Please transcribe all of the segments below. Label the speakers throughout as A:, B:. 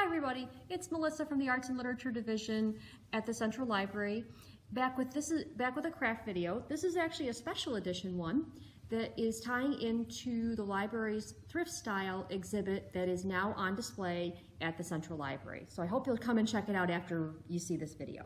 A: everybody, it's Melissa from the Arts and Literature Division at the Central Library. Back with a craft video. This is actually a special edition one that is tying into the library's thrift style exhibit that is now on display at the Central Library. So I hope you'll come and check it out after you see this video.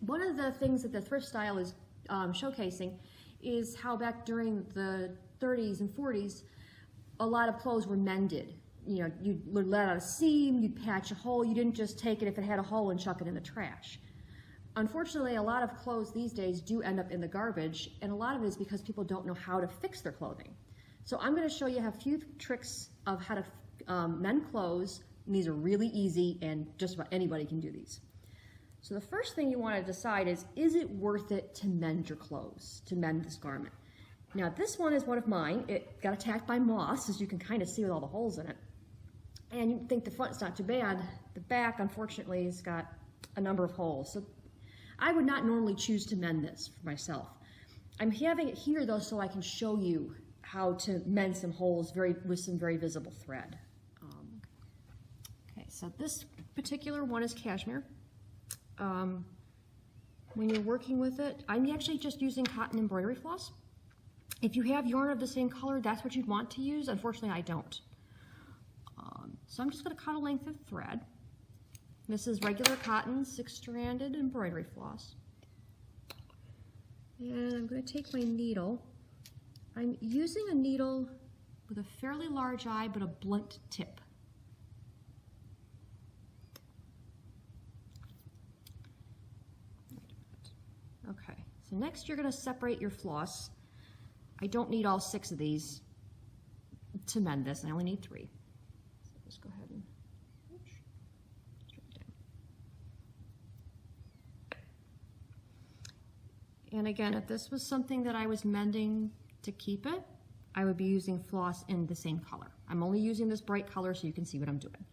A: One of the things that the thrift style is showcasing is how back during the 30s and 40s, a lot of clothes were mended. You know, you'd let out a seam, you'd patch a hole, you didn't just take it if it had a hole and chuck it in the trash. Unfortunately, a lot of clothes these days do end up in the garbage, and a lot of it is because people don't know how to fix their clothing. So I'm going to show you a few tricks of how to mend clothes, and these are really easy and just about anybody can do these. So the first thing you want to decide is it worth it to mend your clothes, to mend this garment? Now this one is one of mine. It got attacked by moths, as you can kind of see with all the holes in it. And you think the front's not too bad. The back, unfortunately, has got a number of holes. So I would not normally choose to mend this for myself. I'm having it here though so I can show you how to mend some holes with some very visible thread. Okay, so this particular one is cashmere. When you're working with it, I'm actually just using cotton embroidery floss. If you have yarn of the same color, that's what you'd want to use. Unfortunately, I don't. So I'm just going to cut a length of thread. This is regular cotton, 6-stranded embroidery floss. And I'm going to take my needle. I'm using a needle with a fairly large eye, but a blunt tip. Okay, so next you're going to separate your floss. I don't need all 6 of these to mend this. I only need 3. So just go ahead and straight down. And again, if this was something that I was mending to keep it, I would be using floss in the same color. I'm only using this bright color so you can see what I'm doing.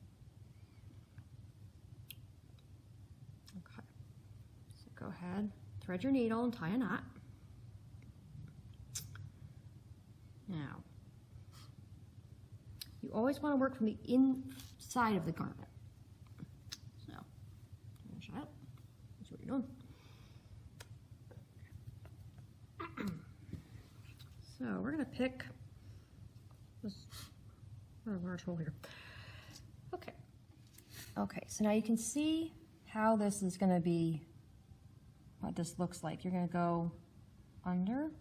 A: Okay, so go ahead, thread your needle and tie a knot. Now, you always want to work from the inside of the garment. So, finish that. That's what you're doing. So, we're going to pick this large hole here. Okay. Okay, so now you can see how this is going to be, what this looks like. You're going to go under,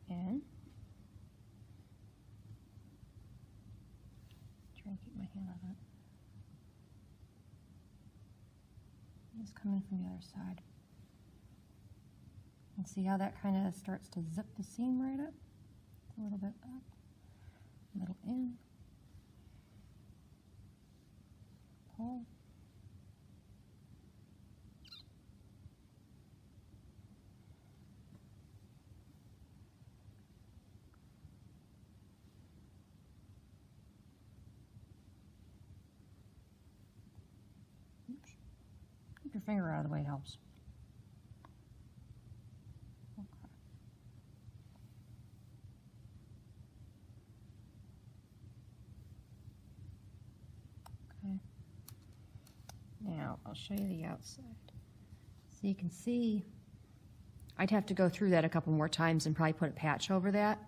A: in. Try to keep my hand on it. Just come in from the other side. And see how that kind of starts to zip the seam right up? A little bit up, a little in, pull. Oops. Keep your finger out of the way, it helps. Okay. Now, I'll show you the outside. So you can see, I'd have to go through that a couple more times and probably put a patch over that,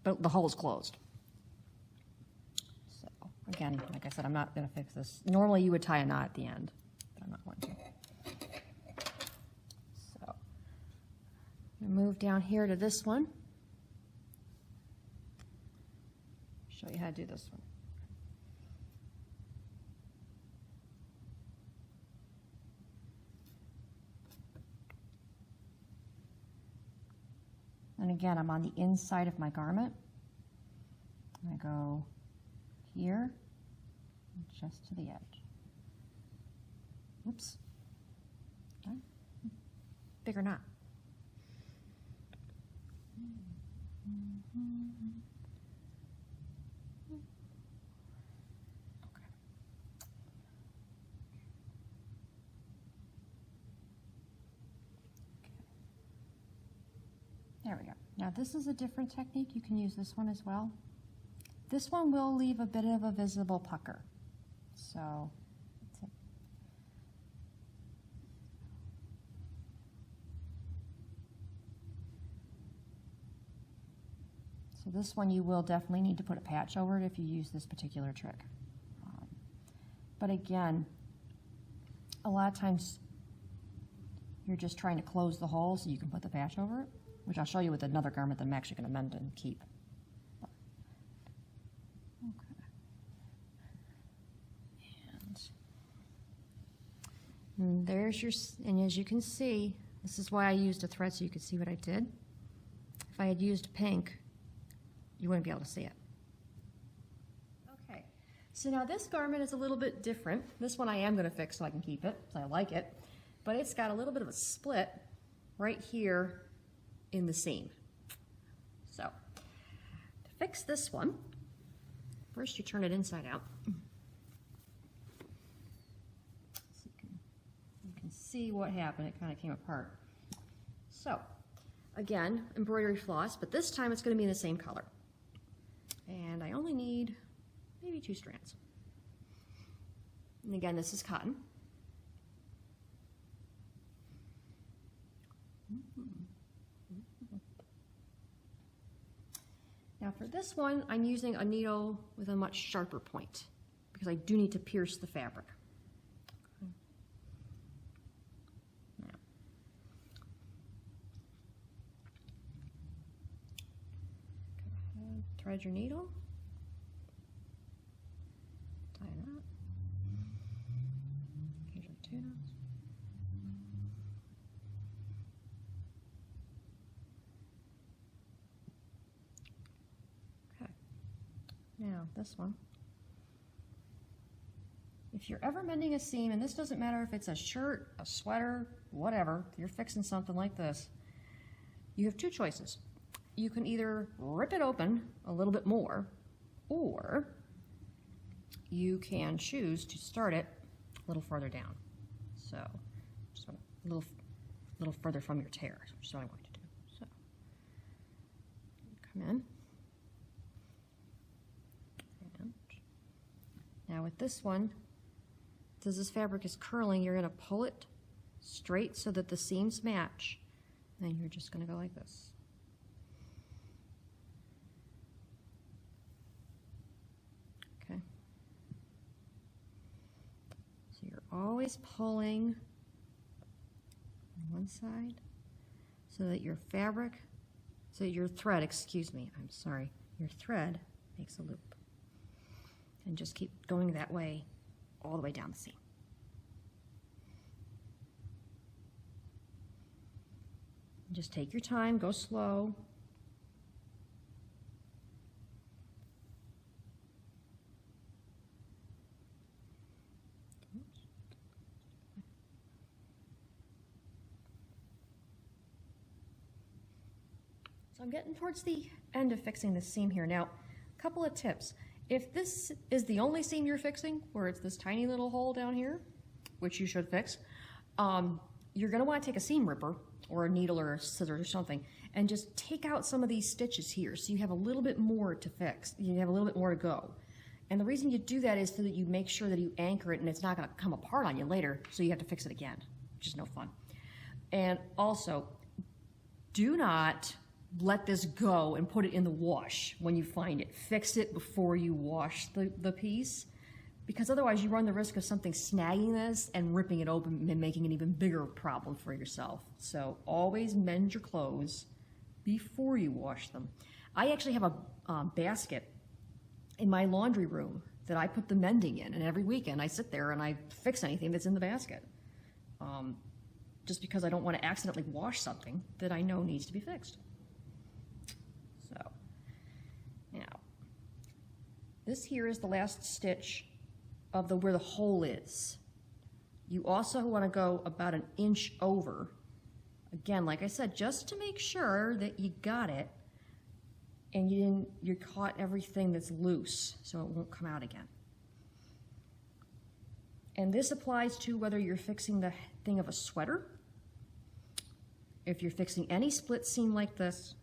A: but the hole's closed. So, again, like I said, I'm not going to fix this. Normally you would tie a knot at the end, but I'm not going to. So, I'm going to move down here to this one. Show you how to do this one. And again, I'm on the inside of my garment. I go here, just to the edge. Oops. Okay. Bigger knot. Okay. There we go. Now this is a different technique. You can use this one as well. This one will leave a bit of a visible pucker. So this one you will definitely need to put a patch over it if you use this particular trick. But again, a lot of times you're just trying to close the hole so you can put the patch over it, which I'll show you with another garment that I'm actually going to mend and keep. Okay. And there's your, and as you can see, this is why I used a thread so you could see what I did. If I had used pink, you wouldn't be able to see it. Okay, so now this garment is a little bit different. This one I am going to fix so I can keep it, because I like it. But it's got a little bit of a split right here in the seam. So, to fix this one, first you turn it inside out. So you can see what happened. It kind of came apart. So, again, embroidery floss, but this time it's going to be in the same color. And I only need maybe 2 strands. And again, this is cotton. Now for this one, I'm using a needle with a much sharper point because I do need to pierce the fabric. Now, go ahead, thread your needle, tie a knot, usually 2 knots. Now, this one. If you're ever mending a seam, and this doesn't matter if it's a shirt, a sweater, whatever, you're fixing something like this, you have 2 choices. You can either rip it open a little bit more, or you can choose to start it a little further down. So, just a little further from your tear, which is what I'm going to do. So, come in. Now with this one, as this fabric is curling, you're going to pull it straight so that the seams match. And you're just going to go like this. Okay. So you're always pulling on one side so that your fabric, so your thread, excuse me, I'm sorry, your thread makes a loop. And just keep going that way all the way down the seam. Just take your time, go slow. So I'm getting towards the end of fixing this seam here. Now, a couple of tips. If this is the only seam you're fixing, where it's this tiny little hole down here, which you should fix, you're going to want to take a seam ripper or a needle or a scissors or something and just take out some of these stitches here so you have a little bit more to fix. You have a little bit more to go. And the reason you do that is so that you make sure that you anchor it and it's not going to come apart on you later, so you have to fix it again, which is no fun. And also, do not let this go and put it in the wash when you find it. Fix it before you wash the piece, because otherwise you run the risk of something snagging this and ripping it open and making an even bigger problem for yourself. So always mend your clothes before you wash them. I actually have a basket in my laundry room that I put the mending in, and every weekend I sit there and I fix anything that's in the basket. Just because I don't want to accidentally wash something that I know needs to be fixed. So, now, this here is the last stitch of where the hole is. You also want to go about 1 inch over. Again, like I said, just to make sure that you got it and you caught everything that's loose so it won't come out again. And this applies to whether you're fixing the thing of a sweater. If you're fixing any split seam like this,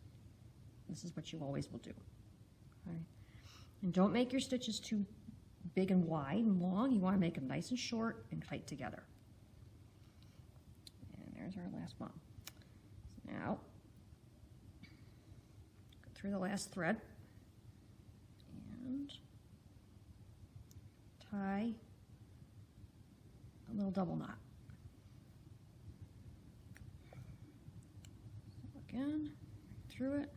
A: this is what you always will do. All right. And don't make your stitches too big and wide and long. You want to make them nice and short and tight together. And there's our last one. So now, go through the last thread and tie a little double knot. So again, through it,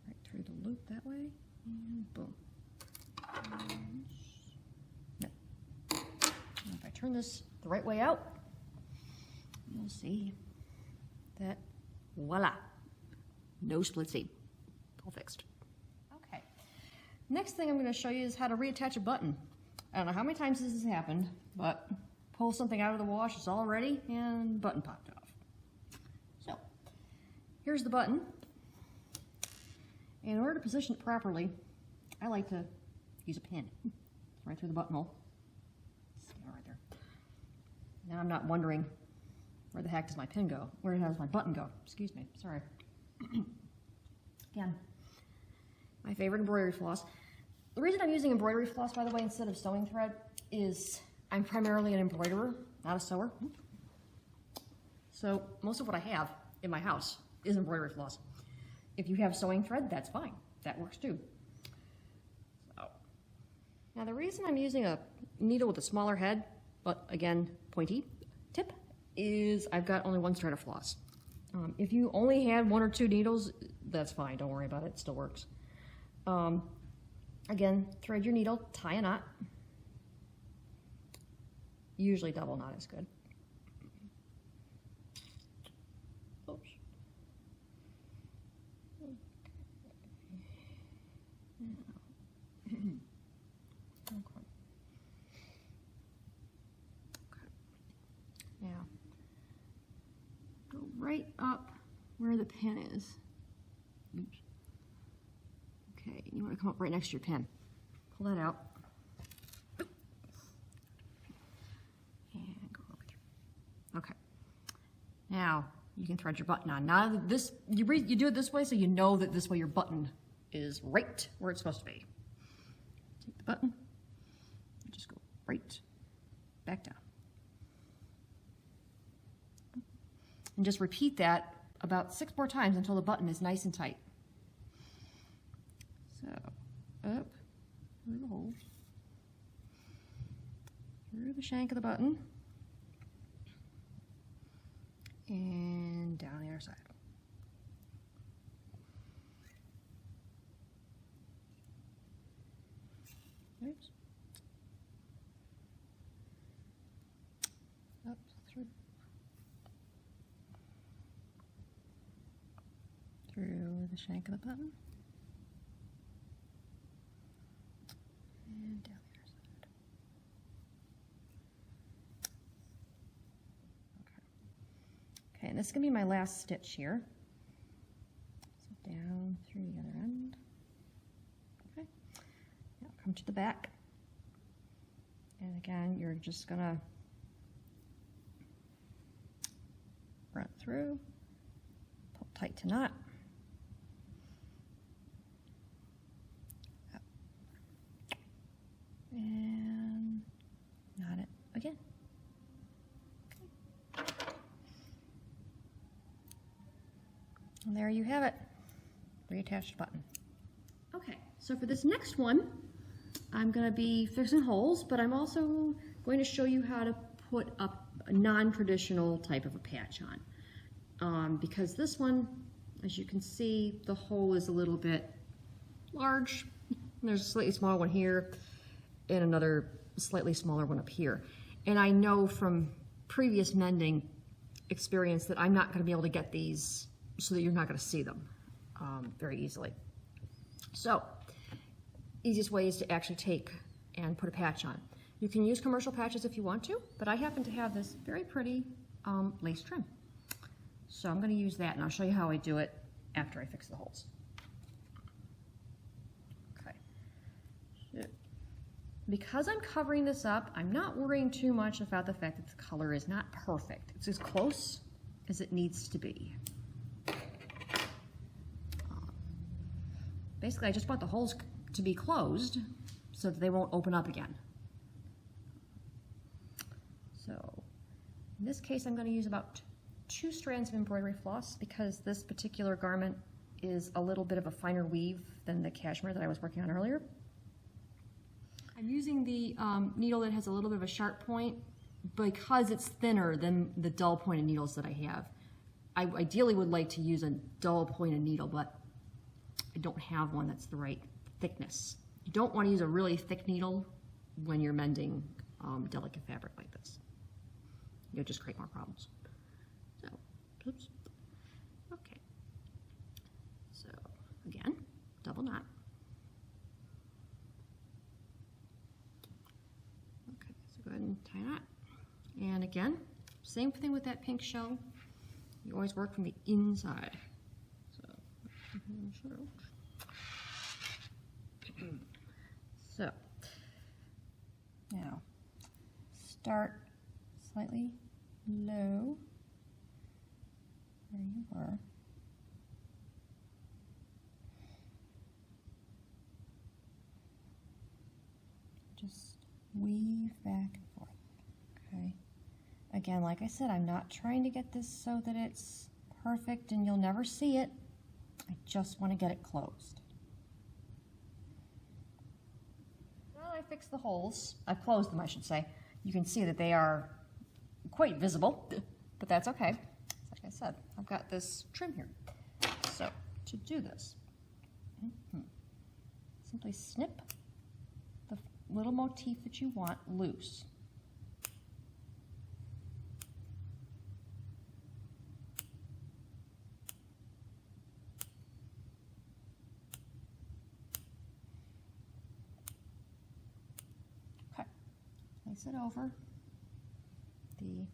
A: right through the loop that way, and boom. And if I turn this the right way out, you'll see that, voila, no split seam, all fixed. Okay, next thing I'm going to show you is how to reattach a button. I don't know how many times this has happened, but pull something out of the wash, it's all ready, and button popped off. So, here's the button. In order to position it properly, I like to use a pin right through the buttonhole. Right there. Now I'm not wondering where the heck does my pin go? Where does my button go? Excuse me, sorry. Again, my favorite embroidery floss. The reason I'm using embroidery floss, by the way, instead of sewing thread is I'm primarily an embroiderer, not a sewer. So most of what I have in my house is embroidery floss. If you have sewing thread, that's fine. That works too. So, now the reason I'm using a needle with a smaller head, but again, pointy tip, is I've got only one strand of floss. If you only had 1 or 2 needles, that's fine. Don't worry about it. It still works. Again, thread your needle, tie a knot. Usually double knot is good. Oops. Okay. Now, go right up where the pin is. Oops. Okay, you want to come up right next to your pin. Pull that out. And go over there. Okay. Now, you can thread your button on. Now, this you do it this way so you know that this way your button is right where it's supposed to be. Take the button, and just go right back down. And just repeat that about 6 more times until the button is nice and tight. So, up through the hole, through the shank of the button, and down the other side. Oops. Up through the shank of the button. And down the other side. Okay, and this is going to be my last stitch here. So down through the other end. Okay, now come to the back. And again, you're just going to run through, pull tight to knot. And knot it again. Okay. And there you have it, reattached button. Okay, so for this next one, I'm going to be fixing holes, but I'm also going to show you how to put up a non-traditional type of a patch on. Because this one, as you can see, the hole is a little bit large. There's a slightly smaller one here, and another slightly smaller one up here. And I know from previous mending experience that I'm not going to be able to get these so that you're not going to see them very easily. So, easiest way is to actually take and put a patch on. You can use commercial patches if you want to, but I happen to have this very pretty lace trim. So I'm going to use that, and I'll show you how I do it after I fix the holes. Because I'm covering this up, I'm not worrying too much about the fact that the color is not perfect. It's as close as it needs to be. basically I just want the holes to be closed so that they won't open up again. So in this case, I'm going to use about 2 strands of embroidery floss because this particular garment is a little bit of a finer weave than the cashmere that I was working on earlier. I'm using the needle that has a little bit of a sharp point because it's thinner than the dull pointed needles that I have. I ideally would like to use a dull pointed needle, but I don't have one that's the right thickness. You don't want to use a really thick needle when you're mending delicate fabric like this. You'll just create more problems. So, oops. Okay. So, again, double knot. Okay, so go ahead and tie that. And again, same thing with that pink shell. You always work from the inside. So now start slightly low where you were. Just weave back and forth. Okay. Again, like I said, I'm not trying to get this so that it's perfect and you'll never see it. I just want to get it closed. Now that I fixed the holes, I've closed them, I should say, you can see that they are quite visible, but that's okay. Like I said, I've got this trim here. So to do this, simply snip the little motif that you want loose. Place it over the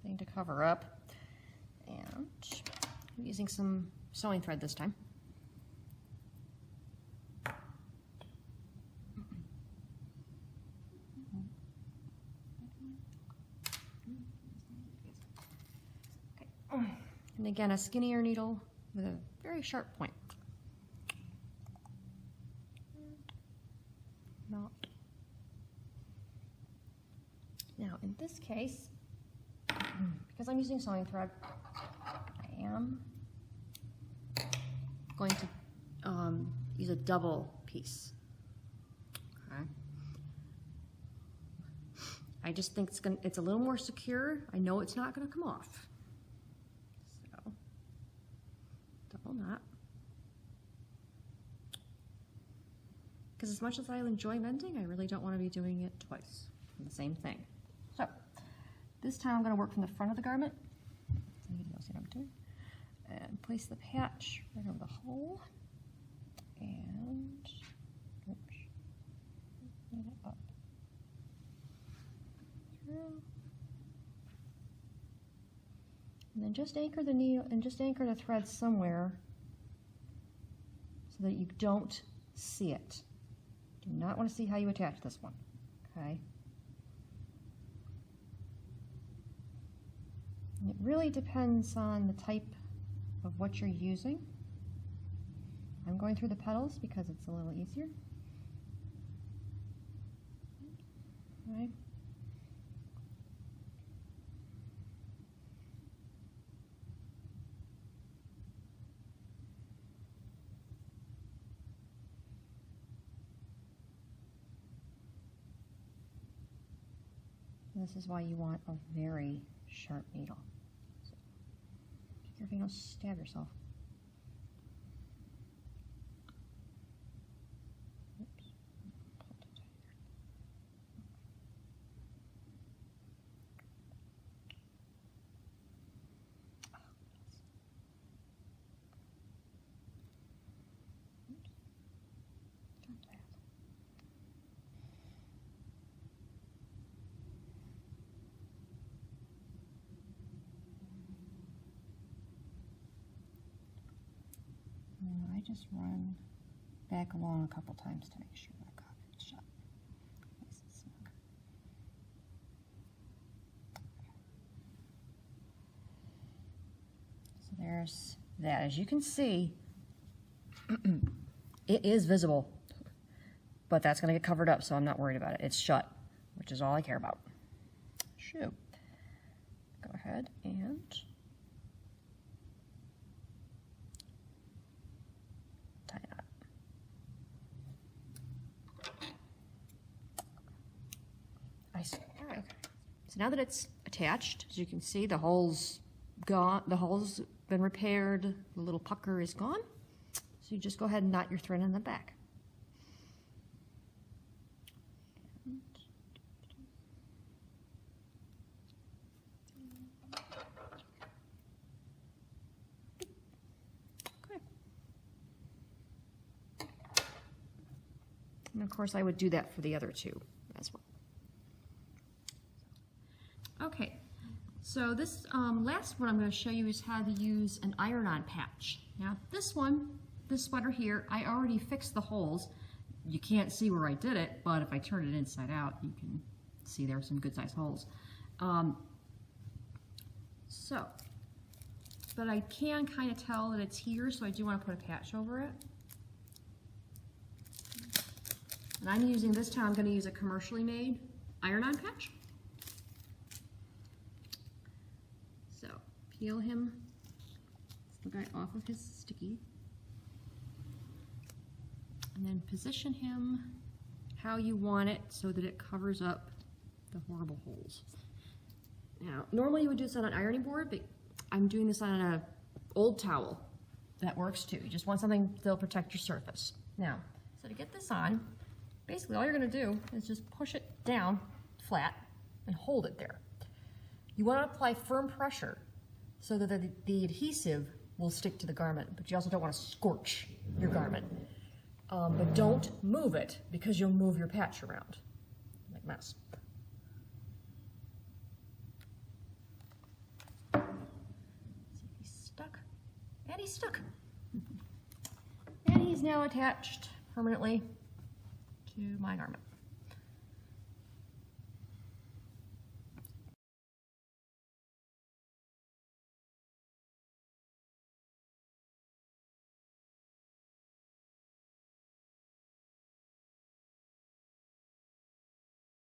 A: thing to cover up, and I'm using some sewing thread this time. Okay. And again, a skinnier needle with a very sharp point. Not. Now, in this case, because I'm using sewing thread, I am going to use a double piece. Okay. I just think it's a little more secure. I know it's not going to come off. So, double knot. Because as much as I enjoy mending, I really don't want to be doing it twice. The same thing. So, this time I'm going to work from the front of the garment. So you can see what I'm doing. And place the patch right over the hole. And oops, move it up through. And then just anchor the needle and just anchor the thread somewhere so that you don't see it. Do not want to see how you attach this one. Okay. And it really depends on the type of what you're using. I'm going through the petals because it's a little easier. Okay. This is why you want a very sharp needle. So, be careful you don't stab yourself. Oops. I just run back along a couple times to make sure I got it shut. Nice and snug. So there's that. As you can see, It is visible, but that's going to get covered up, so I'm not worried about it. It's shut, which is all I care about. Shoe. Go ahead and tie it up. All right. So now that it's attached, as you can see, the hole's gone. The hole's been repaired. The little pucker is gone. So you just go ahead and knot your thread in the back. Okay. And of course I would do that for the other two as well. Okay, so this last one I'm going to show you is how to use an iron-on patch. Now this sweater here, I already fixed the holes. You can't see where I did it, but if I turn it inside out, you can see there are some good sized holes. But I can kind of tell that it's here, so I do want to put a patch over it. And I'm using, this time I'm going to use a commercially made iron-on patch. So peel him, the guy off of his sticky. And then position him how you want it so that it covers up the horrible holes. Now, normally you would do this on an ironing board, but I'm doing this on an old towel. That works too. You just want something that'll protect your surface. Now, so to get this on, basically all you're going to do is just push it down flat and hold it there. You want to apply firm pressure so that the adhesive will stick to the garment, but you also don't want to scorch your garment. But don't move it because you'll move your patch around like this. See if he's stuck. And he's stuck. And he's now attached permanently to my garment.